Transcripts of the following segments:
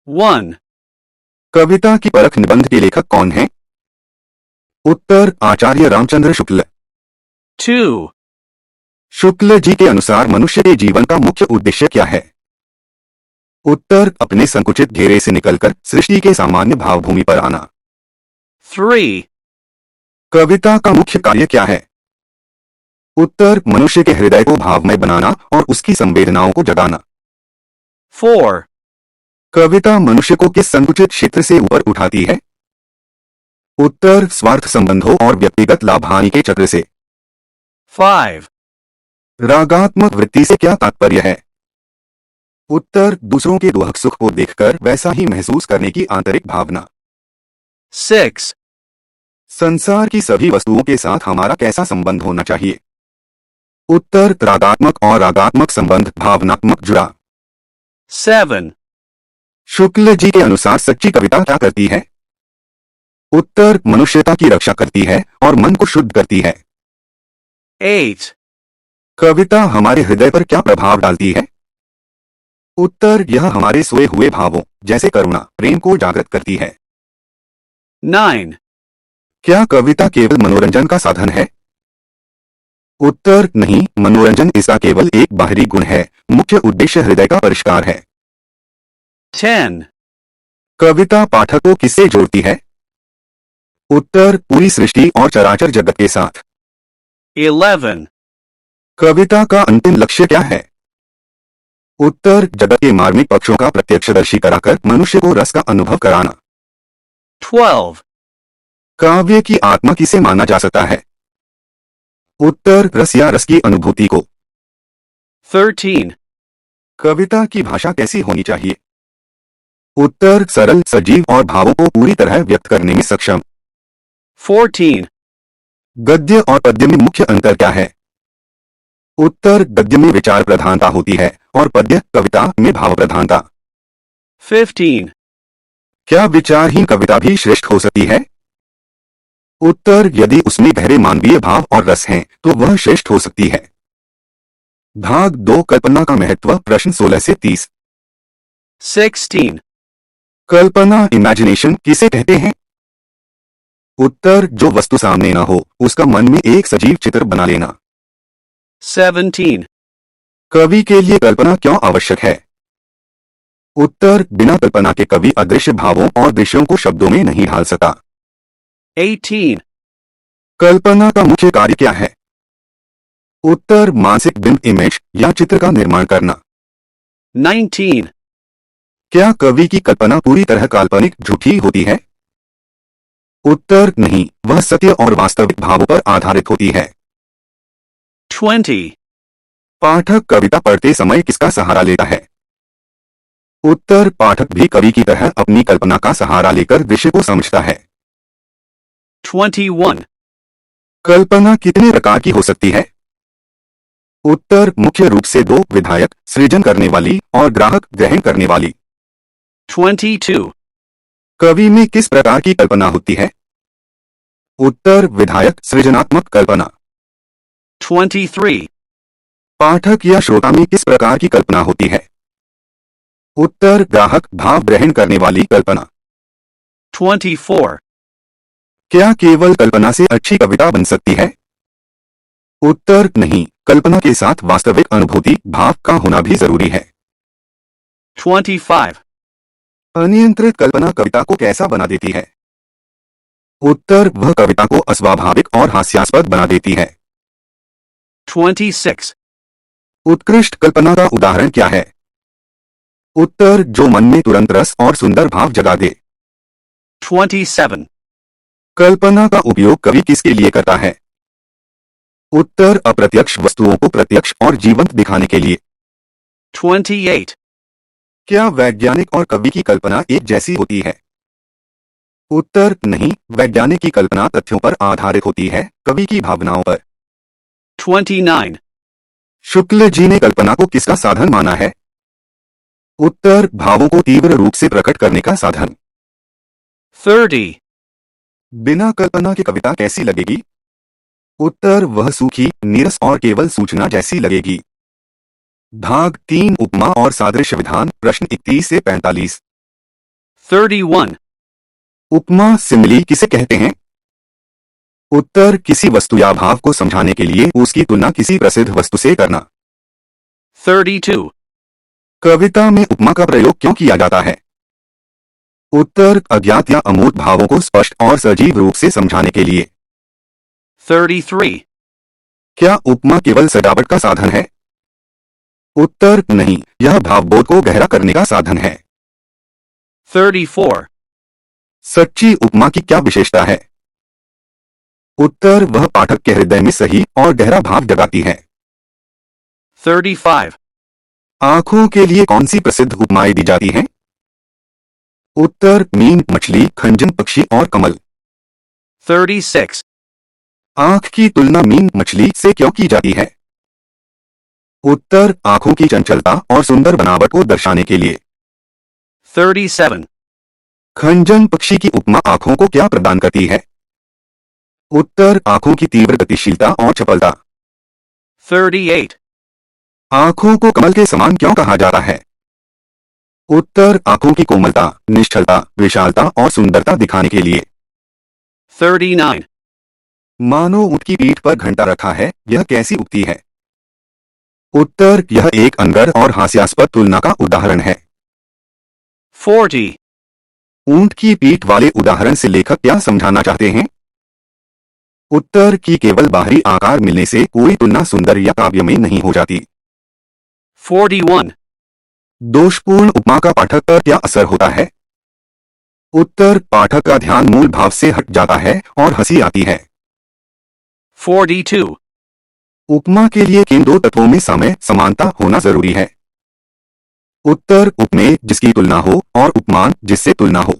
1, कविता की परख निबंध के लेखक कौन हैं? उत्तर आचार्य रामचंद्र शुक्ल। 2, शुक्ल जी के अनुसार मनुष्य के जीवन का मुख्य उद्देश्य क्या है? उत्तर अपने संकुचित घेरे से निकलकर सृष्टि के सामान्य भावभूमि पर आना। 3, कविता का मुख्य कार्य क्या है? उत्तर मनुष्य के हृदय को भावमय बनाना और उसकी संवेदनाओं को जगाना। 4, कविता मनुष्य को किस संकुचित क्षेत्र से ऊपर उठाती है? उत्तर स्वार्थ संबंधों और व्यक्तिगत लाभ हानि के चक्र से। 5, रागात्मक वृत्ति से क्या तात्पर्य है? उत्तर दूसरों के दुख सुख को देखकर वैसा ही महसूस करने की आंतरिक भावना। 6, संसार की सभी वस्तुओं के साथ हमारा कैसा संबंध होना चाहिए? उत्तर रागात्मक और रागात्मक संबंध भावनात्मक जुड़ा। 7, शुक्ल जी के अनुसार सच्ची कविता क्या करती है? उत्तर मनुष्यता की रक्षा करती है और मन को शुद्ध करती है। 8, कविता हमारे हृदय पर क्या प्रभाव डालती है? उत्तर यह हमारे सोए हुए भावों जैसे करुणा प्रेम को जागृत करती है। 9, क्या कविता केवल मनोरंजन का साधन है? उत्तर नहीं, मनोरंजन इसका केवल एक बाहरी गुण है, मुख्य उद्देश्य हृदय का परिष्कार है। 10, कविता पाठक को किससे जोड़ती है? उत्तर पूरी सृष्टि और चराचर जगत के साथ। 11, कविता का अंतिम लक्ष्य क्या है? उत्तर जगत के मार्मिक पक्षों का प्रत्यक्षदर्शी कराकर मनुष्य को रस का अनुभव कराना। 12, काव्य की आत्मा किसे माना जा सकता है? उत्तर रस या रस की अनुभूति को। 13, कविता की भाषा कैसी होनी चाहिए? उत्तर सरल सजीव और भावों को पूरी तरह व्यक्त करने में सक्षम। 14, गद्य और पद्य में मुख्य अंतर क्या है? उत्तर गद्य में विचार प्रधानता होती है और पद्य कविता में भाव प्रधानता। 15, क्या विचारहीन कविता भी श्रेष्ठ हो सकती है? उत्तर यदि उसमें गहरे मानवीय भाव और रस हैं तो वह श्रेष्ठ हो सकती है। भाग 2 कल्पना का महत्व प्रश्न 16 से 30। 16, कल्पना इमेजिनेशन किसे कहते हैं? उत्तर जो वस्तु सामने ना हो उसका मन में एक सजीव चित्र बना लेना। 17, कवि के लिए कल्पना क्यों आवश्यक है? उत्तर बिना कल्पना के कवि अदृश्य भावों और दृश्यों को शब्दों में नहीं ढाल सकता। 18, कल्पना का मुख्य कार्य क्या है? उत्तर मानसिक बिंब इमेज या चित्र का निर्माण करना। 19, क्या कवि की कल्पना पूरी तरह काल्पनिक झूठी होती है? उत्तर नहीं, वह सत्य और वास्तविक भावों पर आधारित होती है। 20, पाठक कविता पढ़ते समय किसका सहारा लेता है? उत्तर पाठक भी कवि की तरह अपनी कल्पना का सहारा लेकर दृश्य को समझता है। 21, कल्पना कितने प्रकार की हो सकती है? उत्तर मुख्य रूप से 2 विधायक सृजन करने वाली और ग्राहक ग्रहण करने वाली। 22, कवि में किस प्रकार की कल्पना होती है? उत्तर विधायक सृजनात्मक कल्पना। 23, पाठक या श्रोता में किस प्रकार की कल्पना होती है? उत्तर ग्राहक भाव ग्रहण करने वाली कल्पना। 24, क्या केवल कल्पना से अच्छी कविता बन सकती है? उत्तर नहीं, कल्पना के साथ वास्तविक अनुभूति भाव का होना भी जरूरी है। 25, अनियंत्रित कल्पना कविता को कैसा बना देती है? उत्तर वह कविता को अस्वाभाविक और हास्यास्पद बना देती है। 26, उत्कृष्ट कल्पना का उदाहरण क्या है? उत्तर जो मन में तुरंत रस और सुंदर भाव जगा दे। 27, कल्पना का उपयोग कवि किसके लिए करता है? उत्तर अप्रत्यक्ष वस्तुओं को प्रत्यक्ष और जीवंत दिखाने के लिए। 28, क्या वैज्ञानिक और कवि की कल्पना एक जैसी होती है? उत्तर नहीं, वैज्ञानिक की कल्पना तथ्यों पर आधारित होती है, कवि की भावनाओं पर। 29, शुक्ल जी ने कल्पना को किसका साधन माना है? उत्तर भावों को तीव्र रूप से प्रकट करने का साधन। 30, बिना कल्पना की कविता कैसी लगेगी? उत्तर वह सूखी नीरस और केवल सूचना जैसी लगेगी। भाग 3 उपमा और सादृश्य विधान प्रश्न 31 से 45। 31. उपमा सिमिली किसे कहते हैं? उत्तर, किसी वस्तु या भाव को समझाने के लिए उसकी तुलना किसी प्रसिद्ध वस्तु से करना। 32. कविता में उपमा का प्रयोग क्यों किया जाता है? उत्तर, अज्ञात या अमूर्त भावों को स्पष्ट और सजीव रूप से समझाने के लिए। 33. क्या उपमा केवल सजावट का साधन है? उत्तर, नहीं, यह भावबोध को गहरा करने का साधन है। 34. सच्ची उपमा की क्या विशेषता है? उत्तर, वह पाठक के हृदय में सही और गहरा भाव जगाती है। 35. आंखों के लिए कौन सी प्रसिद्ध उपमाएं दी जाती हैं? उत्तर, मीन मछली, खंजन पक्षी और कमल। 36. आंख की तुलना मीन मछली से क्यों की जाती है? उत्तर, आंखों की चंचलता और सुंदर बनावट को दर्शाने के लिए। 37. खंजन पक्षी की उपमा आंखों को क्या प्रदान करती है? उत्तर, आंखों की तीव्र गतिशीलता और चपलता। 38. आंखों को कमल के समान क्यों कहा जाता है? उत्तर, आंखों की कोमलता, निश्चलता, विशालता और सुंदरता दिखाने के लिए। 39. मानो ऊंट की पीठ पर घंटा रखा है, यह कैसी उक्ति है? उत्तर, यह एक अनगर और हास्यास्पद तुलना का उदाहरण है। 40. ऊंट की पीठ वाले उदाहरण से लेखक क्या समझाना चाहते हैं? उत्तर, कि केवल बाहरी आकार मिलने से कोई तुलना सुंदर या काव्य में नहीं हो जाती। 41. दोषपूर्ण उपमा का पाठक पर क्या असर होता है? उत्तर, पाठक का ध्यान मूल भाव से हट जाता है और हंसी आती है। 42. उपमा के लिए किन दो तत्वों में समय समानता होना जरूरी है? उत्तर, उपमेय जिसकी तुलना हो और उपमान जिससे तुलना हो।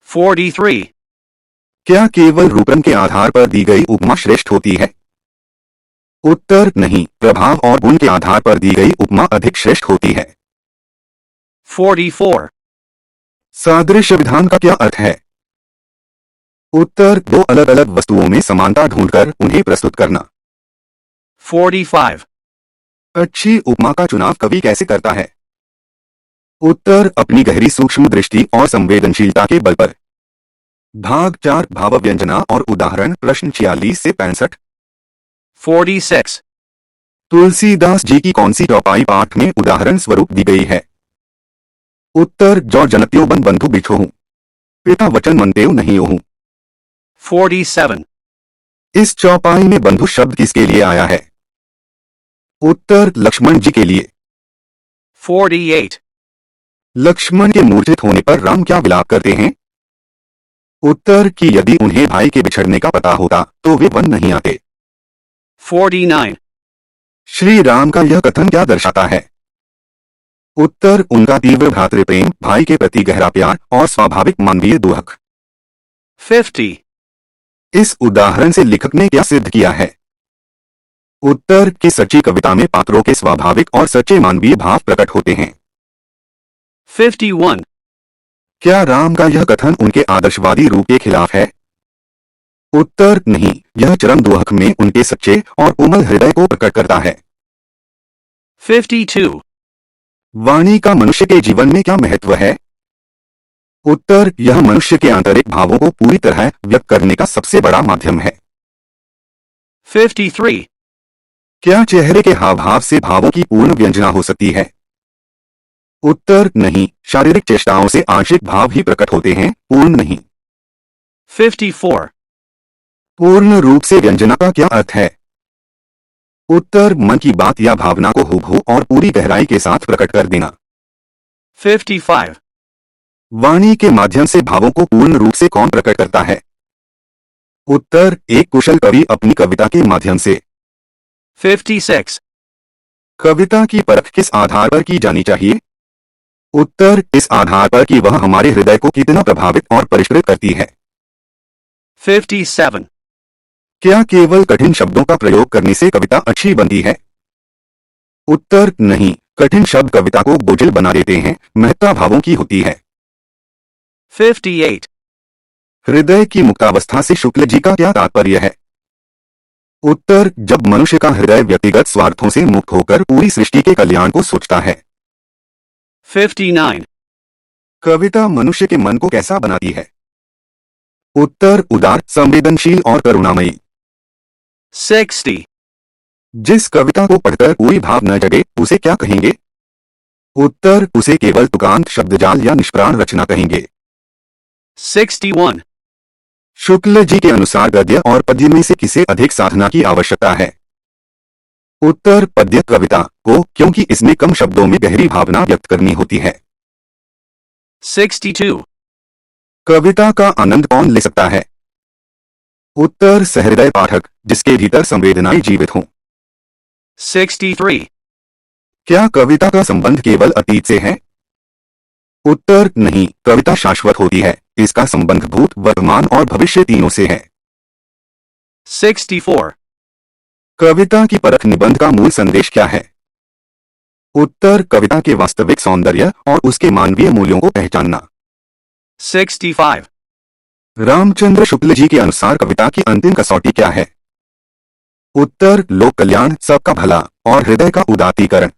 43. क्या केवल रूपरंग के आधार पर दी गई उपमा श्रेष्ठ होती है? उत्तर, नहीं, प्रभाव और गुण के आधार पर दी गई उपमा अधिक श्रेष्ठ होती है। 44. सादृश्य विधान का क्या अर्थ है? उत्तर, दो अलग अलग वस्तुओं में समानता ढूंढकर उन्हें प्रस्तुत करना। 45. अच्छी उपमा का चुनाव कवि कैसे करता है? उत्तर, अपनी गहरी सूक्ष्म दृष्टि और संवेदनशीलता के बल पर। भाग 4 भाव व्यंजना और उदाहरण प्रश्न 46 से 65। 46. तुलसीदास जी की कौन सी चौपाई पाठ में उदाहरण स्वरूप दी गई है? उत्तर, जो जनत्यो बन बंधु बिछो हूं, पिता वचन मनतेव नहीं ओहूं। 47. इस चौपाई में बंधु शब्द किसके लिए आया है? उत्तर, लक्ष्मण जी के लिए। 48. लक्ष्मण के मूर्छित होने पर राम क्या विलाप करते हैं? उत्तर, कि यदि उन्हें भाई के बिछड़ने का पता होता तो वे वन नहीं आते। 49. श्री राम का यह कथन क्या दर्शाता है? उत्तर, उनका तीव्र भ्रातृप्रेम, भाई के प्रति गहरा प्यार और स्वाभाविक मानवीय दुहक। 50. इस उदाहरण से लेखक ने क्या सिद्ध किया है? उत्तर, कि सच्ची कविता में पात्रों के स्वाभाविक और सच्चे मानवीय भाव प्रकट होते हैं। 51. क्या राम का यह कथन उनके आदर्शवादी रूप के खिलाफ है? उत्तर, नहीं, यह चरम दुहक में उनके सच्चे और कोमल हृदय को प्रकट करता है। 52. वाणी का मनुष्य के जीवन में क्या महत्व है? उत्तर, यह मनुष्य के आंतरिक भावों को पूरी तरह व्यक्त करने का सबसे बड़ा माध्यम है। 53. क्या चेहरे के हाव भाव से भावों की पूर्ण व्यंजना हो सकती है? उत्तर, नहीं, शारीरिक चेष्टाओं से आंशिक भाव ही प्रकट होते हैं, पूर्ण नहीं। 54. पूर्ण रूप से व्यंजना का क्या अर्थ है? उत्तर, मन की बात या भावना को हूबहू और पूरी गहराई के साथ प्रकट कर देना। 55. वाणी के माध्यम से भावों को पूर्ण रूप से कौन प्रकट करता है? उत्तर, एक कुशल कवि अपनी कविता के माध्यम से। 56. कविता की परख किस आधार पर की जानी चाहिए? उत्तर, इस आधार पर कि वह हमारे हृदय को कितना प्रभावित और परिष्कृत करती है। 57. क्या केवल कठिन शब्दों का प्रयोग करने से कविता अच्छी बनती है? उत्तर, नहीं, कठिन शब्द कविता को बोझिल बना देते हैं, महत्ता भावों की होती है। 58. हृदय की मुक्तावस्था से शुक्ल जी का क्या तात्पर्य है? उत्तर, जब मनुष्य का हृदय व्यक्तिगत स्वार्थों से मुक्त होकर पूरी सृष्टि के कल्याण को सोचता है। 59. कविता मनुष्य के मन को कैसा बनाती है? उत्तर उदार, संवेदनशील और करुणामयी। 60, जिस कविता को पढ़कर कोई भाव न जगे उसे क्या कहेंगे? उत्तर उसे केवल तुकांत, शब्दजाल या निष्प्राण रचना कहेंगे। 61, शुक्ल जी के अनुसार गद्य और पद्य में से किसे अधिक साधना की आवश्यकता है? उत्तर पद्य कविता को, क्योंकि इसमें कम शब्दों में गहरी भावना व्यक्त करनी होती है। 62, कविता का आनंद कौन ले सकता है? उत्तर सहृदय पाठक, जिसके भीतर संवेदनाएं जीवित हों। 63, क्या कविता का संबंध केवल अतीत से है? उत्तर नहीं, कविता शाश्वत होती है। इसका संबंध भूत, वर्तमान और भविष्य तीनों से है। 64, कविता की परख निबंध का मूल संदेश क्या है? उत्तर कविता के वास्तविक सौंदर्य और उसके मानवीय मूल्यों को पहचानना। 65, रामचंद्र शुक्ल जी के अनुसार कविता की अंतिम कसौटी क्या है? उत्तर लोक कल्याण, सबका भला और हृदय का उदात्तीकरण।